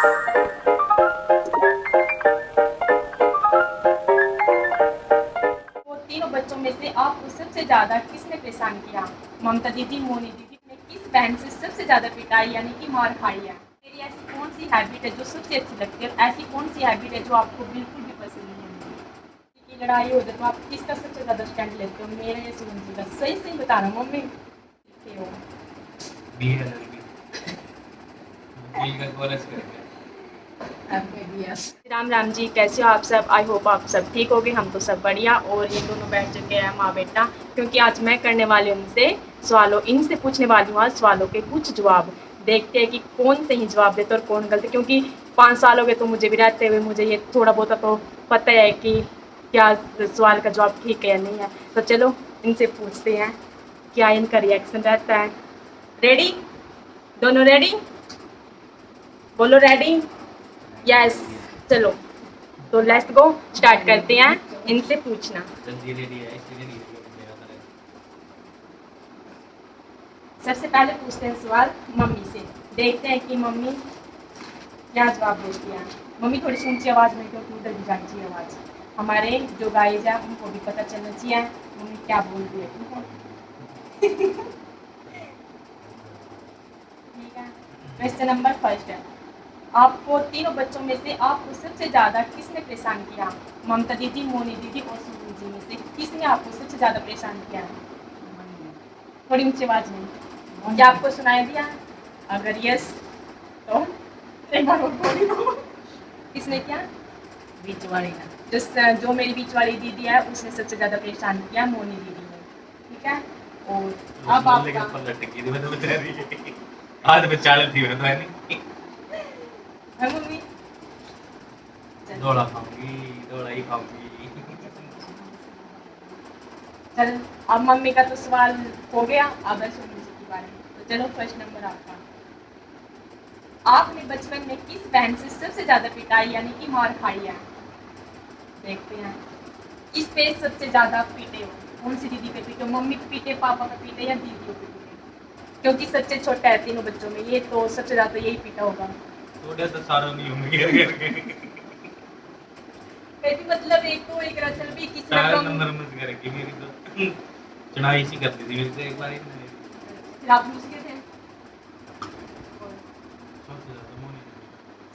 वो तीनों बच्चों में से आपको सबसे ज्यादा किसने परेशान किया? ममता दीदी, मोनी दीदी ने किस बहन से सबसे ज्यादा पिटाई यानी कि मार खाई है? मेरी ऐसी कौन सी हैबिट है जो सबसे अच्छी लगती है, ऐसी कौन सी हैबिट है जो आपको बिल्कुल भी पसंद नहीं है? किसी की लड़ाई हो जाए तो आप किसका सबसे ज्यादा स्टैंड लेते हो? मेरे या सुमन जी का? सही सही बताना मम्मी। लिखते हो राम राम जी, कैसे हो आप सब? आई होप आप सब ठीक होगे। हम तो सब बढ़िया। और ये दोनों बैठ चुके हैं माँ बेटा, क्योंकि आज मैं करने वाली हूँ इनसे पूछने वाली हूँ आज सवालों के कुछ जवाब। देखते हैं कि कौन सही जवाब देते और कौन गलत, क्योंकि 5 साल हो गए तो मुझे भी रहते हुए मुझे ये थोड़ा बहुत तो पता है कि क्या सवाल का जवाब ठीक है या नहीं है। तो चलो इनसे पूछते हैं क्या इनका रिएक्शन रहता है। रेडी? दोनों रेडी? बोलो रेडी। यस। चलो तो लेट्स गो, स्टार्ट करते हैं इनसे पूछना। सबसे पहले पूछते हैं सवाल मम्मी से। देखते हैं कि मम्मी क्या जवाब देती है। मम्मी थोड़ी सी ऊंची आवाज में, क्योंकि उधर भी जानी चाहिए आवाज, हमारे जो गाइज है उनको भी पता चलना चाहिए मम्मी क्या बोलती है। ठीक है। क्वेश्चन नंबर फर्स्ट है, आपको तीनों बच्चों में से आपको सबसे ज्यादा किसने परेशान किया? ममता दीदी, मोनी दीदी और सुमन जी में से किसने आपको सबसे ज्यादा परेशान किया? थोड़ी ऊंची आवाज में। क्या आपको सुनाई दिया? अगर यस तो एक बार और बोली दो। किसने किया? बीच वाली ने। जो मेरी बीच वाली दीदी है उसने सबसे ज्यादा परेशान किया, मोनी दीदी ने। ठीक है। और अब आपका आज बेचारे थी मैं तो नहीं है मम्मी। दौड़ा खाऊंगी, दौड़ा ही खाऊंगी। चल अब मम्मी का तो सवाल हो गया, अब है सुमन जी के बारे में। तो चलो फर्स्ट नंबर आपका, आपने बचपन में किस बहन से सबसे ज्यादा पिटाई यानी कि मार खाई है? देखते हैं किस पे सबसे ज्यादा पीटे हो। कौन सी दीदी पे पीटे हो? मम्मी पे पीटे, पापा पे पीटे या दीदियों पे पीटे? क्योंकि सबसे छोटा है तीनों बच्चों में, ये तो सबसे ज्यादा यही पीटा होगा। थोड़े तो सारों नहीं होंगे मतलब एक तो एक रचल भी किसी चार कम। नंबर मत करेगी मेरी तो चढ़ाई सी कर दी थी मेरे से एक बार फिर आप मुझे थे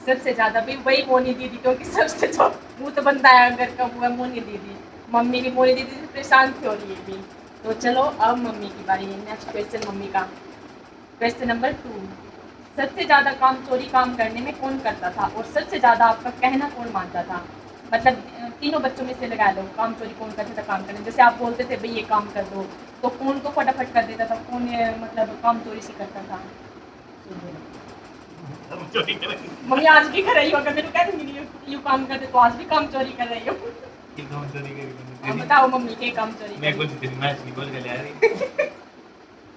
सबसे ज्यादा भी वही मोनी दीदी, क्योंकि सबसे जो मुंह तो बनता है अगर का वो है मोनी दीदी। मम्मी भी मोनी दीदी से परेशान थी और ये भी। तो चलो अब मम्मी की बारी है। नेक्स्ट क्वेश्चन मम्मी का, क्वेश्चन नंबर 2, सबसे ज्यादा काम चोरी काम करने में कौन करता था और सबसे ज्यादा आपका कहना कौन मानता था? मतलब तीनों बच्चों में से लगा लो, काम चोरी कौन करता था काम करने। जैसे आप बोलते थे भाई ये काम कर दो, तो कौन तो फटाफट कर देता था, कौन मतलब काम चोरी से करता था? मम्मी आज भी कर रही हो, अगर मेरे को कह दूंगी यू काम करते तो आज भी काम चोरी कर रही हो। की काम चोरी करी अब बताओ मम्मी के काम चोरी मैं करी? कुछ दिन मैच नहीं बोल के ले आ रही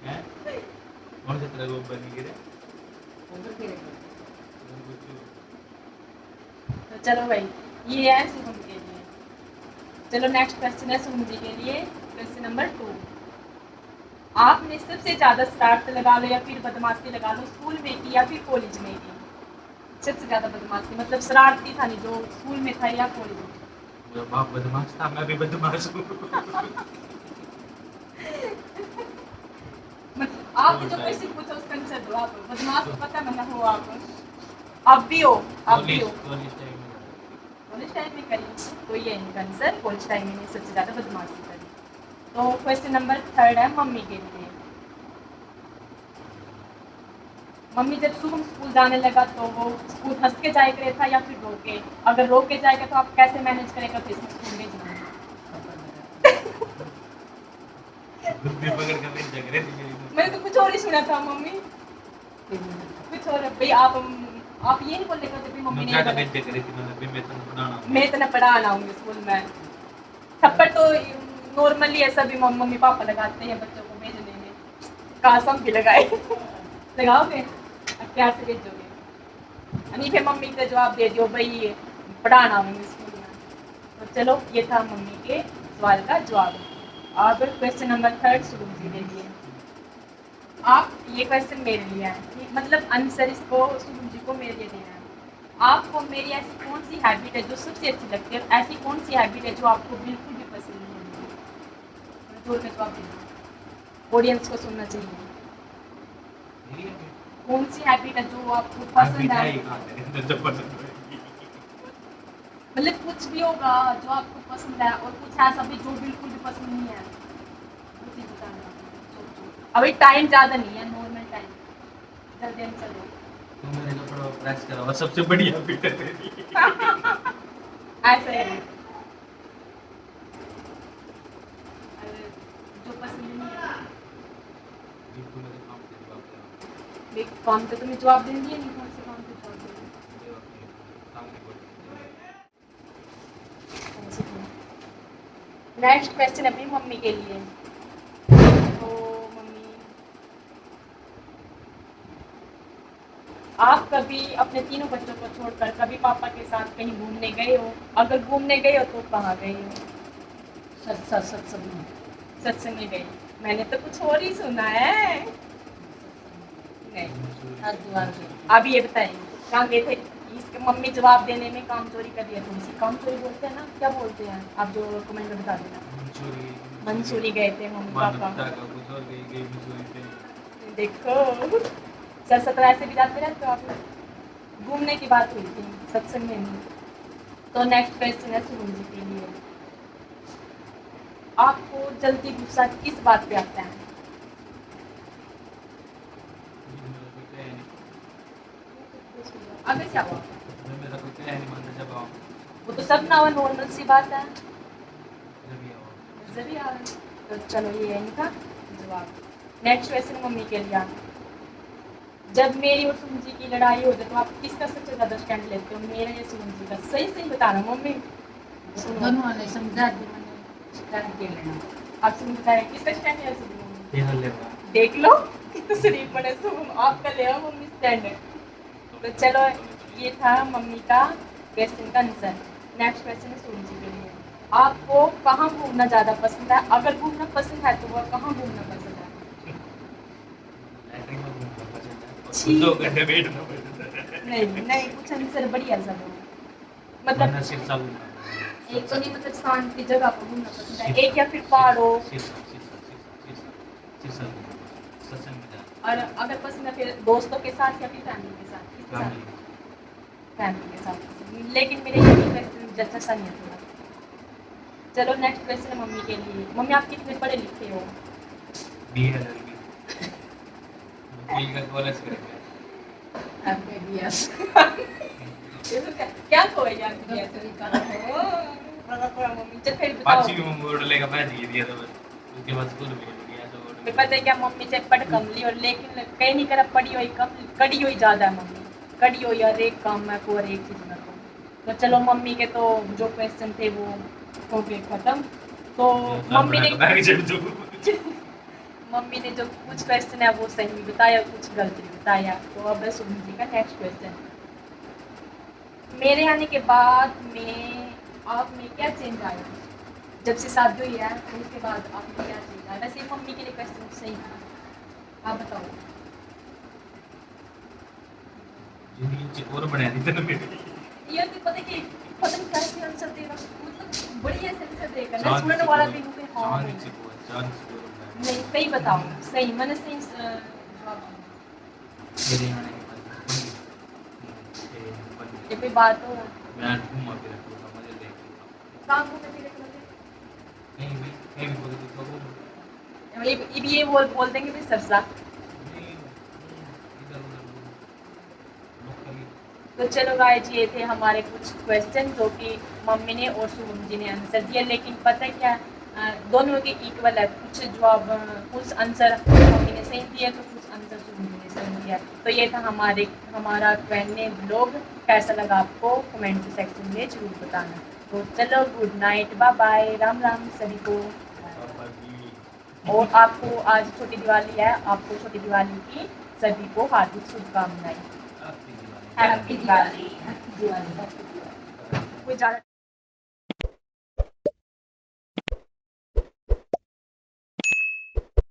हैं कौन सा तेरा गोबर नहीं गिरे तो चलो भाई ये है सुमन के लिए। चलो नेक्स्ट क्वेश्चन है सुमन जी के लिए, क्वेश्चन नंबर 2, आपने सबसे ज्यादा शरारत लगा लो या फिर बदमाशी लगा लो, स्कूल में की या फिर कॉलेज में की? सबसे ज्यादा बदमाशी मतलब शरारती था नहीं, जो स्कूल में था या कॉलेज में? मेरा बाप बदमाश था, मैं भी बदमाश हूँ मतलब आप जो क्वेश्चन पूछो उसका आंसर दो। आप बदमाश तो पता मतलब हो, आप भी हो, आप भी हो। कॉलेज टाइम में करी तो ये इनका आंसर, कॉलेज टाइम में सबसे ज्यादा बदमाशी करी। तो क्वेश्चन नंबर 3 है मम्मी के लिए। मम्मी जब शुभम स्कूल जाने लगा तो वो स्कूल हंस के जाए करे था या फिर रो के? अगर रो के जाएगा तो आप कैसे मैनेज करेगा फिर स्कूल में जाना? मैंने तो कुछ और ही सुना था मम्मी, कुछ और। भाई आप ये नहीं बोलने का कि मम्मी ने मैं इतना पढ़ाना हूँ स्कूल में। थप्पड़ तो नॉर्मली ऐसा भी मम्मी पापा लगाते हैं बच्चों को भेजने में, कासम भी लगाए लगाओगे प्यार से भेजोगे नहीं? फिर मम्मी का जवाब दे दियो भाई पढ़ाना हूँ स्कूल में। तो चलो ये था मम्मी के सवाल का जवाब। अब क्वेश्चन नंबर 3 शुरू जी के लिए। आप ये क्वेश्चन मेरे लिए है, मतलब आंसर इसको शुरू जी को मेरे लिए देना है। आपको मेरी ऐसी कौन सी हैबिट है जो सबसे अच्छी लगती है, ऐसी कौन सी हैबिट है जो आपको बिल्कुल भी पसंद नहीं है? जोर में जवाब देना, ऑडियंस को सुनना चाहिए। मेरी है कौन सी हैबिट है जो आपको पसंद है? मिठाई खाते हैं तो जब पसंद होगी। मतलब कुछ भी होगा जो आपको पसंद है और कुछ ऐसा भी जो बिल्कुल भी पसंद नहीं है, वो चीज़ बताना। सोचो, अभी टाइम ज़्यादा नहीं है, नॉर्मल टाइम, जल्दी आंसर दो। तुम मेरे कपड़ों को प्रेस करो और सबसे बढ़िया फिट है तेरी। ऐसा है जो पसंद नहीं है। जी तू मेरे काम पे जवाब दे। देख, काम तो तुम्हें जवाब देंगे नहीं, कौन से काम पे जवाब देंगे? दे अपने सामने बोल। नेक्स्ट क्वेश्चन अपनी मम्मी के लिए। तो मम्मी, आप कभी अपने तीनों बच्चों को छोड़कर कभी पापा के साथ कहीं घूमने गए हो? अगर घूमने गए हो तो कहाँ गए हो? सत्संग में सत्संग में गए? मैंने तो कुछ और ही सुना है। नहीं, हरिद्वार में अब ये बताइए कहाँ गए थे? इसके मम्मी जवाब देने में काम चोरी कर दिया तुमसे। काम चोरी बोलते हैं ना, क्या बोलते हैं आप? जो कमेंट में बता देना। मंसूरी गए थे मम्मी पापा। देखो सर 17 ऐसे भी जाते रहते हो आप लोग। घूमने की बात हुई थी, सत्संग में नहीं। तो नेक्स्ट क्वेश्चन है सुमन जी के लिए। आपको जल्दी गुस्सा किस बात पे आता है? अगर क्या हुआ? वो तो सब ना नॉर्मल सी बात है। जब भी आ रहा है। तो चलो ये है इनका जवाब। नेक्स्ट क्वेश्चन मम्मी के लिए। जब मेरी और सुमन जी की लड़ाई हो जाए तो आप किसका सबसे ज़्यादा स्टैंड लेते हो, मेरा या सुमन जी का? सही सही बताना मम्मी। दोनों वाले समझा दी मैंने स्टैंड के लेना। आप सुन बताए किसका स्टैंड है? सुमन। ये हल लेगा। देख लो कितना शरीफ बने सुमन, आपका ले आओ मम्मी स्टैंड है। तो चलो ये था मम्मी का क्वेश्चन का आंसर। नेक्स्ट क्वेश्चन है सुमन जी के लिए। आपको कहाँ घूमना ज़्यादा पसंद है? अगर घूमना पसंद है तो वह कहाँ घूमना पसंद है? लैट्रिन में घूमना पसंद है और छी। 2 घंटे बैठना पसंद है। नहीं नहीं, कुछ आंसर बढ़िया सा दो। मतलब वरना सिरसा घूमना एक तो नहीं, मतलब शांति जगह पर घूमना पसंद है, एक या फिर पहाड़ों। सिरसा सत्संग में जा। और अगर पसंद है फिर दोस्तों के साथ या फिर फैमिली के साथ? किसके साथ? फैमिली फैमिली के साथ। लेकिन मेरे ये क्वेश्चन जैसा सा नहीं है थोड़ा। चलो नेक्स्ट क्वेश्चन है मम्मी के लिए। मम्मी आप कितने पढ़े लिखे हो? बीएलएलबी वकील का कॉलेज करेंगे। MBBS क्या कोई यार डॉक्टरी का पढ़ा पढ़ा मम्मी। चल फिर बताओ। पांचवी में बोर्ड लेगा मैं जी दिया तो बस उसके बाद स्कूल में गया तो फिर पता है क्या, मम्मी से पढ़ कम ली और लेकिन कहीं नहीं करा, पढ़ी हुई कम, कड़ी हुई ज़्यादा है मम्मी। कड़ी हुई और एक काम मैं को और एक चीज़ मैं को। तो चलो मम्मी के तो जो क्वेश्चन थे वो हो गए खत्म। तो मम्मी ने मम्मी ने जो कुछ क्वेश्चन है वो सही बताया, कुछ गलत भी बताया। तो अब है सुमन जी का नेक्स्ट क्वेश्चन। मेरे आने के बाद में आप में क्या चेंज आया? जब से शादी हुई है तो उसके बाद आप में क्या चेंज आया? वैसे मम्मी के लिए क्वेश्चन सही था, आप बताओ। जिंदगी और बना दी तेरे मेरी। ये तो पता कि पता नहीं कैसे आंसर देगा, मतलब बढ़िया से आंसर देगा ना, सुनने वाला भी होंगे। हाँ नहीं, सही बताओ, सही मैंने सही जवाब दिया। मेरे आने के बाद ये कोई बात हो मैं घूमा फिरा पूरा मजे ले काम को फिर कहीं भी बोल तो ये बोल देंगे फिर सरसा। इधर उधर लोकली तो चलो गाइस, ये थे हमारे कुछ क्वेश्चन जो कि मम्मी ने और सुमन जी ने आंसर दिया। लेकिन पता है क्या, दोनों के इक्वल है। कुछ जवाब कुछ आंसर मम्मी ने सही दिया तो कुछ आंसर सुमन जी ने सही दिया। तो ये था हमारा Q&A ब्लॉग। कैसा लगा आपको कमेंट सेक्शन में जरूर बताना। तो चलो good night, bye bye, Ram Ram सभी को। और आपको आज छोटी दिवाली है, आपको छोटी दिवाली की सभी को हार्दिक शुभकामनाएं। हैप्पी दिवाली। दिवाली कोई ज़्यादा